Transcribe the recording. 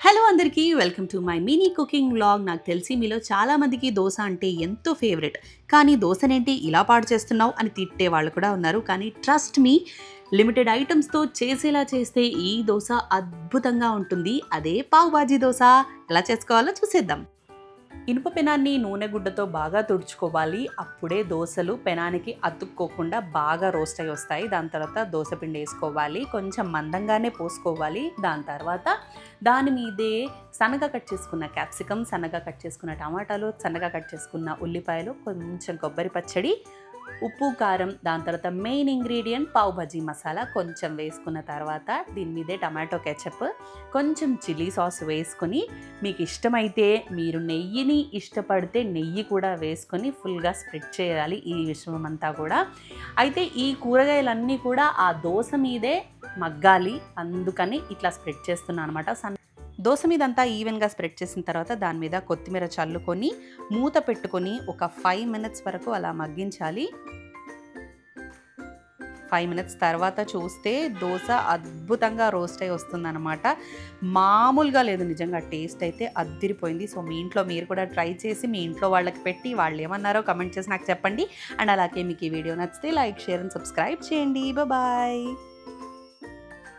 Hello అందరికీ welcome to my mini cooking vlog. నాకు తెలిసి మీలో చాలామందికి దోశ అంటే ఎంతో ఫేవరెట్. కానీ దోశనేంటి ఇలా పాడు చేస్తున్నావు అని తిట్టే వాళ్ళు కూడా ఉన్నారు. కానీ ట్రస్ట్ మీ, లిమిటెడ్ ఐటమ్స్తో చేసేలా చేస్తే ఈ దోశ అద్భుతంగా ఉంటుంది. అదే పావ్ బాజీ దోశ. ఎలా చేసుకోవాలో చూసేద్దాం. ఇనుప పెనాన్ని నూనె గుడ్డతో బాగా తుడుచుకోవాలి. అప్పుడే దోశలు పెనానికి అతుక్కోకుండా బాగా రోస్ట్ అయి వస్తాయి. దాని తర్వాత దోశ పిండి వేసుకోవాలి. కొంచెం మందంగానే పోసుకోవాలి. దాని తర్వాత దాని మీదే సన్నగా కట్ చేసుకున్న క్యాప్సికమ్, సన్నగా కట్ చేసుకున్న టమాటాలు, సన్నగా కట్ చేసుకున్న ఉల్లిపాయలు, కొంచెం కొబ్బరి పచ్చడి, ఉప్పు, కారం, దాని తర్వాత మెయిన్ ఇంగ్రీడియంట్ పావ్ భాజీ మసాలా కొంచెం వేసుకున్న తర్వాత దీని మీదే టమాటో కెచప్, కొంచెం చిల్లీ సాస్ వేసుకొని, మీకు ఇష్టమైతే మీరు నెయ్యిని ఇష్టపడితే నెయ్యి కూడా వేసుకొని ఫుల్గా స్ప్రెడ్ చేయాలి ఈ మిశ్రమం అంతా కూడా. అయితే ఈ కూరగాయలన్నీ కూడా ఆ దోశ మీదే మగ్గాలి, అందుకని ఇట్లా స్ప్రెడ్ చేస్తున్నాను అనమాట. దోశ మీద అంతా ఈవెన్గా స్ప్రెడ్ చేసిన తర్వాత దాని మీద కొత్తిమీర చల్లుకొని మూత పెట్టుకొని ఒక 5 మినిట్స్ వరకు అలా మగ్గించాలి. 5 మినిట్స్ తర్వాత చూస్తే దోశ అద్భుతంగా రోస్ట్ అయి వస్తుందన్నమాట. మామూలుగా లేదు, నిజంగా టేస్ట్ అయితే అద్దిరిపోయింది. సో మీ ఇంట్లో మీరు కూడా ట్రై చేసి మీ ఇంట్లో వాళ్ళకి పెట్టి వాళ్ళు ఏమన్నారో కమెంట్ చేసి నాకు చెప్పండి. అండ్ అలాగే మీకు ఈ వీడియో నచ్చితే లైక్, షేర్ అండ్ సబ్స్క్రైబ్ చేయండి. బాయ్.